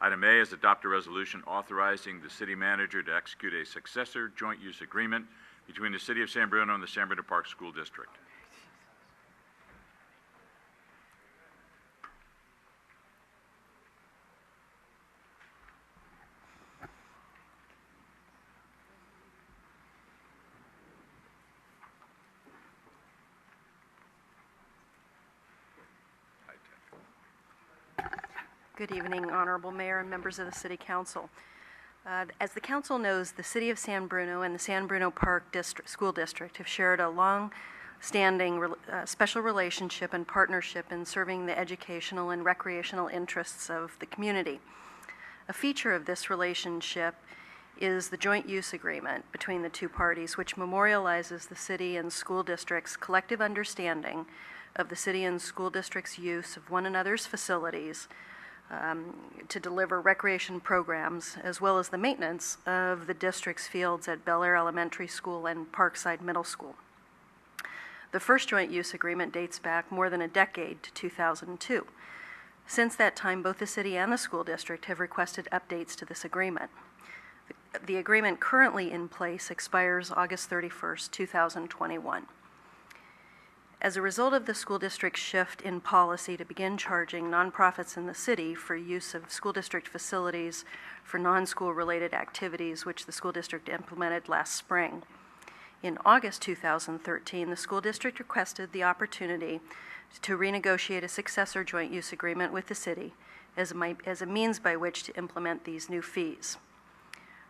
Item A is adopt a resolution authorizing the city manager to execute a successor joint use agreement between the City of San Bruno and the San Bruno Park School District. Good evening, Honorable Mayor and members of the City Council. As the Council knows, the City of San Bruno and the San Bruno Park School District have shared a long-standing special relationship and partnership in serving the educational and recreational interests of the community. A feature of this relationship is the joint use agreement between the two parties, which memorializes the City and School District's collective understanding of the City and School District's use of one another's facilities to deliver recreation programs, as well as the maintenance of the district's fields at Bel Air Elementary School and Parkside Middle School. The first joint use agreement dates back more than a decade to 2002. Since that time, both the city and the school district have requested updates to this agreement. The agreement currently in place expires August 31st, 2021. As a result of the school district's shift in policy to begin charging nonprofits in the city for use of school district facilities for non-school related activities, which the school district implemented last spring, in August 2013, the school district requested the opportunity to renegotiate a successor joint use agreement with the city as a means by which to implement these new fees.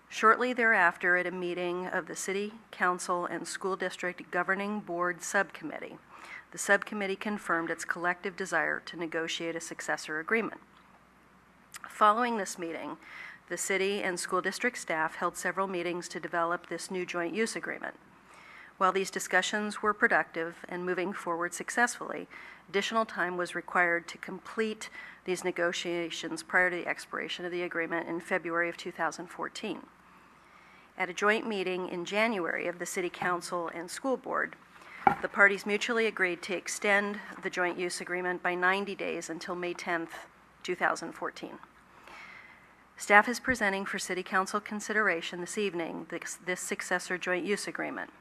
Shortly thereafter, at a meeting of the City Council and School District Governing Board Subcommittee, the subcommittee confirmed its collective desire to negotiate a successor agreement. Following this meeting, the city and school district staff held several meetings to develop this new joint use agreement. While these discussions were productive and moving forward successfully, additional time was required to complete these negotiations prior to the expiration of the agreement in February of 2014. At a joint meeting in January of the City Council and School Board, the parties mutually agreed to extend the joint use agreement by 90 days until May 10th, 2014. Staff is presenting for City Council consideration this evening this successor joint use agreement.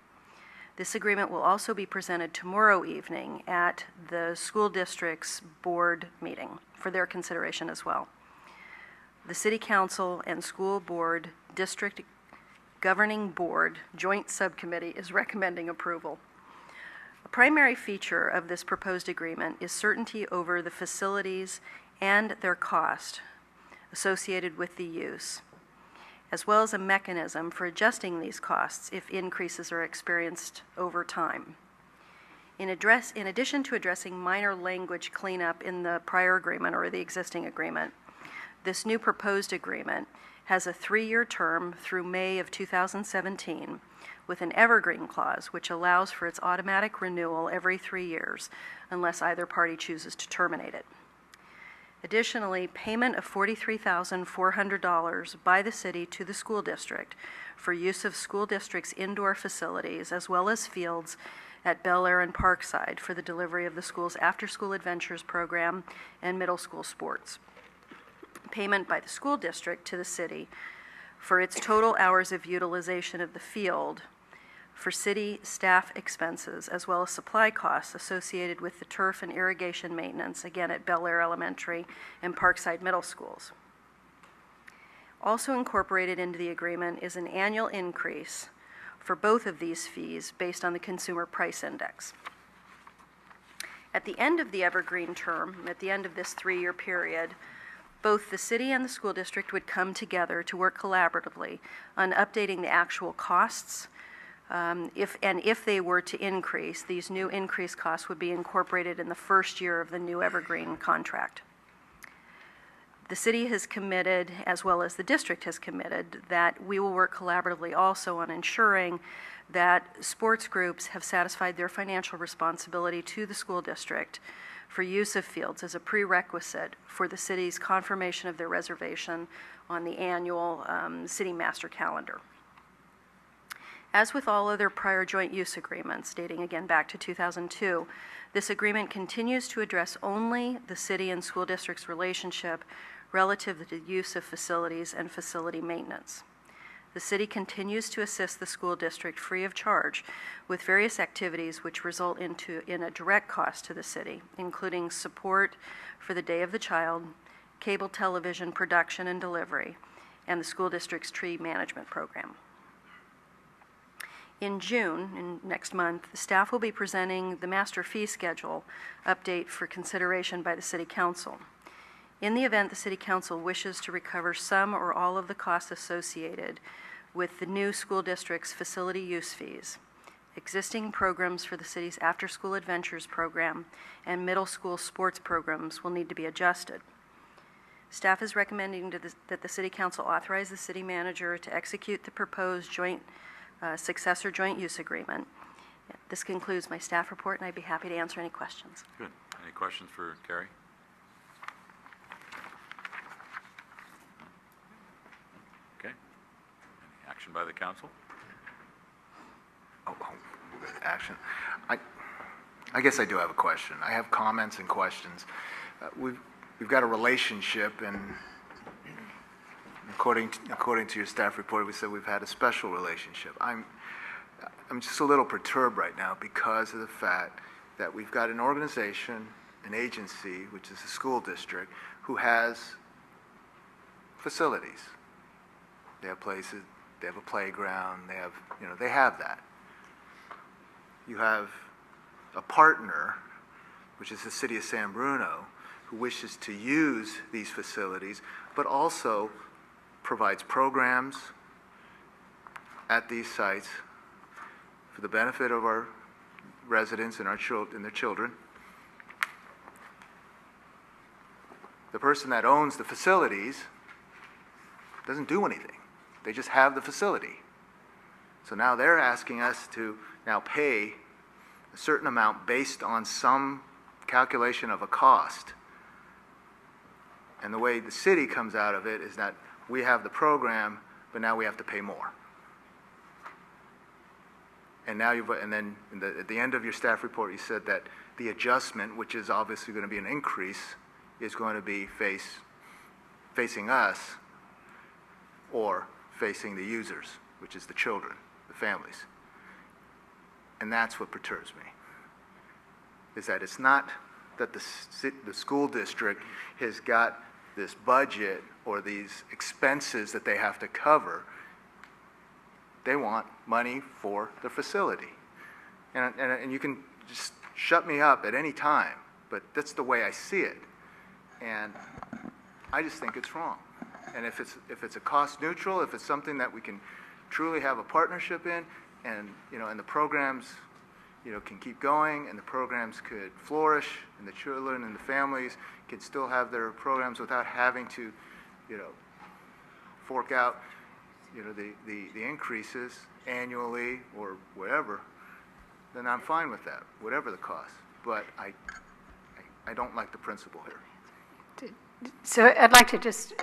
This agreement will also be presented tomorrow evening at the school district's board meeting for their consideration as well. The City Council and School Board District Governing Board Joint Subcommittee is recommending approval. A primary feature of this proposed agreement is certainty over the facilities and their cost associated with the use, as well as a mechanism for adjusting these costs if increases are experienced over time. In addition to addressing minor language cleanup in the prior agreement or the existing agreement, this new proposed agreement has a 3-year term through May of 2017 with an evergreen clause which allows for its automatic renewal every 3 years unless either party chooses to terminate it. Additionally, payment of $43,400 by the city to the school district for use of school district's indoor facilities as well as fields at Bel Air and Parkside for the delivery of the school's after-school adventures program and middle school sports. Payment by the school district to the city for its total hours of utilization of the field for city staff expenses as well as supply costs associated with the turf and irrigation maintenance, again at Bel Air Elementary and Parkside Middle Schools. Also incorporated into the agreement is an annual increase for both of these fees based on the Consumer Price Index. At the end of the evergreen term, at the end of this 3-year period, both the city and the school district would come together to work collaboratively on updating the actual costs. If they were to increase, these new increased costs would be incorporated in the first year of the new evergreen contract. The city has committed, as well as the district has committed, that we will work collaboratively also on ensuring that sports groups have satisfied their financial responsibility to the school district for use of fields as a prerequisite for the city's confirmation of their reservation on the annual city master calendar. As with all other prior joint use agreements, dating again back to 2002, this agreement continues to address only the city and school district's relationship relative to the use of facilities and facility maintenance. The city continues to assist the school district free of charge with various activities which result in a direct cost to the city, including support for the Day of the Child, cable television production and delivery, and the school district's tree management program. In June, next month, the staff will be presenting the master fee schedule update for consideration by the City Council. In the event the City Council wishes to recover some or all of the costs associated with the new school district's facility use fees, existing programs for the city's after-school adventures program and middle school sports programs will need to be adjusted. Staff is recommending that the City Council authorize the city manager to execute the proposed successor joint use agreement. This concludes my staff report, and I'd be happy to answer any questions. Good. Any questions for Carrie? Okay. Any action by the council? Action. I guess I do have a question. I have comments and questions. We've got a relationship, and according to your staff report, we said we've had a special relationship. I'm just a little perturbed right now because of the fact that we've got an organization, an agency, which is the school district, who has facilities. They have places, they have a playground, they have that. You have a partner, which is the city of San Bruno, who wishes to use these facilities, but also provides programs at these sites for the benefit of our residents and their children. The person that owns the facilities doesn't do anything. They just have the facility. So now they're asking us to now pay a certain amount based on some calculation of a cost. And the way the city comes out of it is that we have the program, but now we have to pay more. And now at the end of your staff report, you said that the adjustment, which is obviously going to be an increase, is going to be facing us or facing the users, which is the children, the families. And that's what perturbs me, is that it's not that the school district has got this budget or these expenses that they have to cover. They want money for the facility. And you can just shut me up at any time, but that's the way I see it. And I just think it's wrong. And if it's a cost neutral, if it's something that we can truly have a partnership in, and and the programs can keep going, and the programs could flourish, and the children and the families can still have their programs without having to fork out the increases annually or whatever, then I'm fine with that, whatever the cost. But I don't like the principle here. So I'd like to just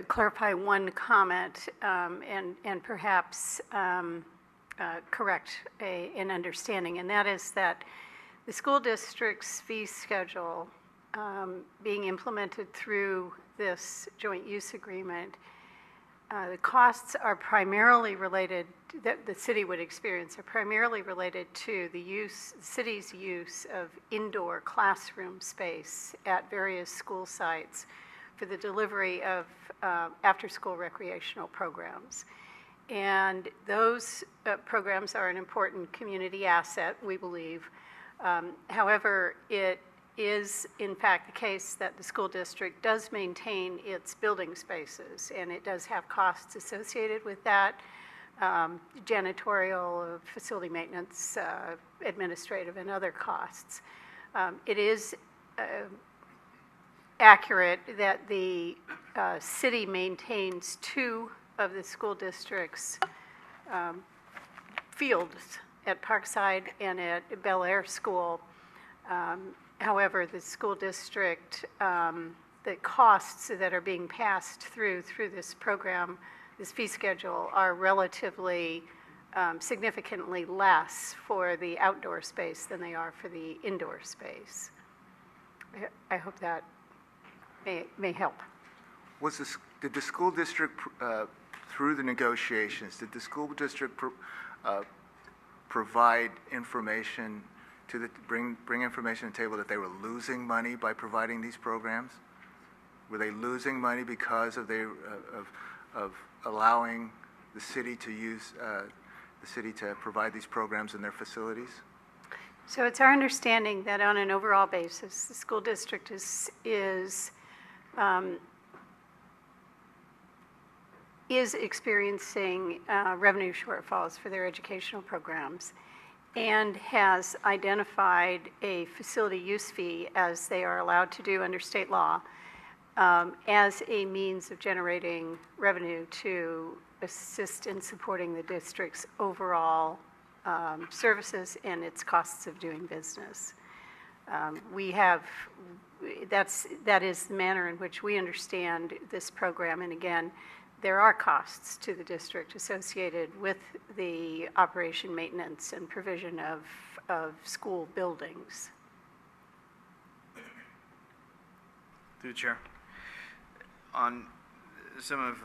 clarify one comment and perhaps correct an understanding, and that is that the school district's fee schedule being implemented through this joint use agreement, the costs are primarily related, that the city would experience, are primarily related to the city's use of indoor classroom space at various school sites for the delivery of after-school recreational programs. And those programs are an important community asset, we believe. However, it is in fact the case that the school district does maintain its building spaces, and it does have costs associated with that, janitorial, facility maintenance, administrative, and other costs. It is accurate that the city maintains two of the school district's fields at Parkside and at Bel Air School. However, the school district, the costs that are being passed through this program, this fee schedule, are relatively significantly less for the outdoor space than they are for the indoor space. I hope that may help. Did the school district, through the negotiations, did the school district provide information bring information to the table that they were losing money by providing these programs? Were they losing money because of allowing the city to provide these programs in their facilities? So it's our understanding that on an overall basis, the school district is experiencing revenue shortfalls for their educational programs and has identified a facility use fee, as they are allowed to do under state law, as a means of generating revenue to assist in supporting the district's overall services and its costs of doing business. That is the manner in which we understand this program. And again, there are costs to the district associated with the operation, maintenance, and provision of school buildings. Through the chair. On some of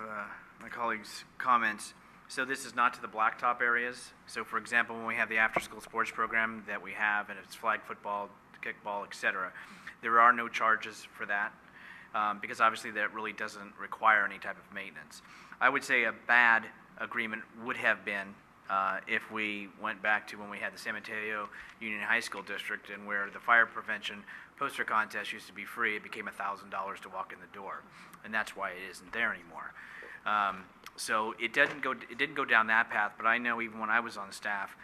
my colleagues' comments, so this is not to the blacktop areas. So for example, when we have the after-school sports program that we have, and it's flag football, kickball, etc., there are no charges for that because obviously that really doesn't require any type of maintenance. I would say a bad agreement would have been if we went back to when we had the San Mateo Union High School District, and where the fire prevention poster contest used to be free, it became $1,000 to walk in the door, and that's why it isn't there anymore. So it didn't go down that path, but I know even when I was on staff,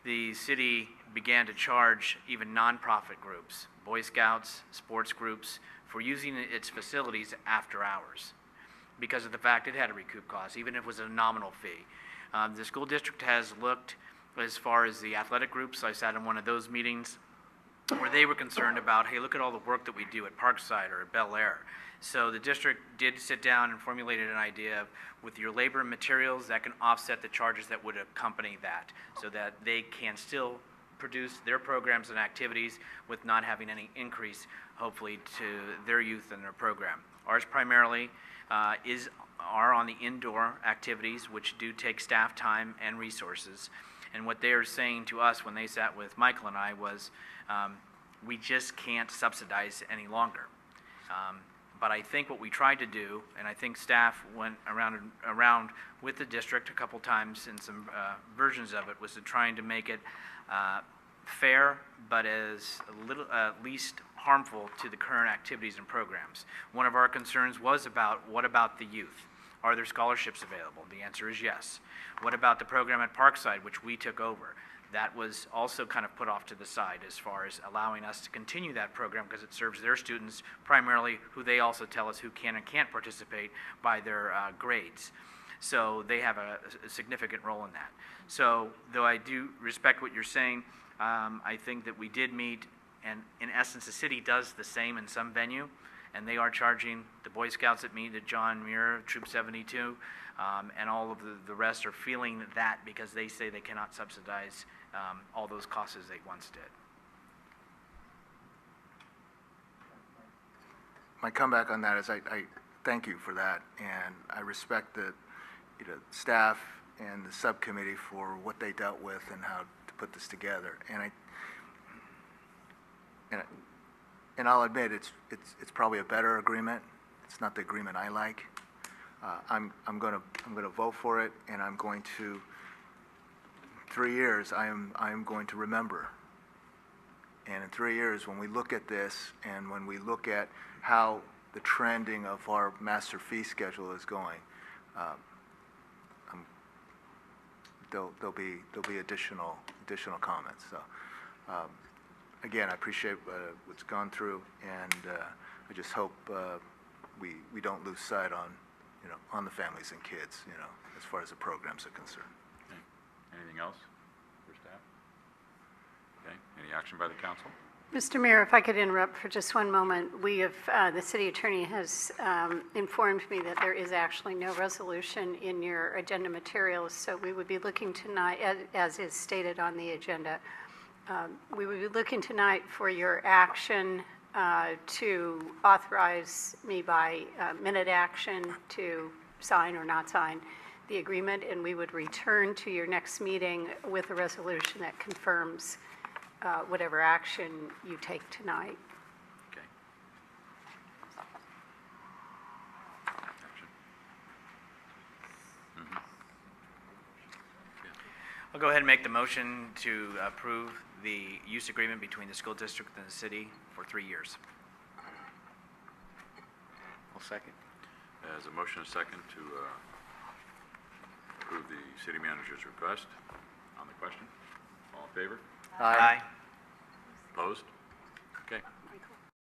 the city began to charge even nonprofit groups, Boy Scouts, sports groups, for using its facilities after hours because of the fact it had to recoup costs, even if it was a nominal fee. The school district has looked as far as the athletic groups. I sat in one of those meetings where they were concerned about, hey, look at all the work that we do at Parkside or at Bel Air. So the district did sit down and formulated an idea of, with your labor and materials, that can offset the charges that would accompany that, so that they can still produce their programs and activities with not having any increase, hopefully, to their youth and their program. Ours primarily are on the indoor activities, which do take staff time and resources. And what they are saying to us when they sat with Michael and I was, we just can't subsidize any longer. But I think what we tried to do, and I think staff went around with the district a couple times in some versions of it, was to trying to make it fair, but as least harmful to the current activities and programs. One of our concerns was about, what about the youth? Are there scholarships available? The answer is yes. What about the program at Parkside, which we took over? That was also kind of put off to the side as far as allowing us to continue that program, because it serves their students primarily, who they also tell us who can and can't participate by their grades. So they have a significant role in that. So though I do respect what you're saying, I think that we did meet, and in essence the city does the same in some venue, and they are charging the Boy Scouts that meet at John Muir, Troop 72, and all of the rest are feeling that because they say they cannot subsidize all those costs as they once did. My comeback on that is I thank you for that, and I respect the staff and the subcommittee for what they dealt with and how to put this together. And I'll admit it's probably a better agreement. It's not the agreement I like. I'm gonna vote for it, and I'm going to. 3 years, I am going to remember. And in 3 years, when we look at this, and when we look at how the trending of our master fee schedule is going, there'll be additional comments. So, again, I appreciate what's gone through, and I just hope we don't lose sight on the families and kids, as far as the programs are concerned. Anything else for staff? Okay, any action by the council? Mr. Mayor, if I could interrupt for just one moment. We have, the city attorney has informed me that there is actually no resolution in your agenda materials, so we would be looking tonight, as is stated on the agenda, we would be looking tonight for your action to authorize me by minute action to sign or not sign the agreement, and we would return to your next meeting with a resolution that confirms whatever action you take tonight. Okay. Action. I'll go ahead and make the motion to approve the use agreement between the school district and the city for 3 years. I'll second. As a motion and a second to approve the city manager's request. On the question, all in favor? Aye. Opposed? Okay.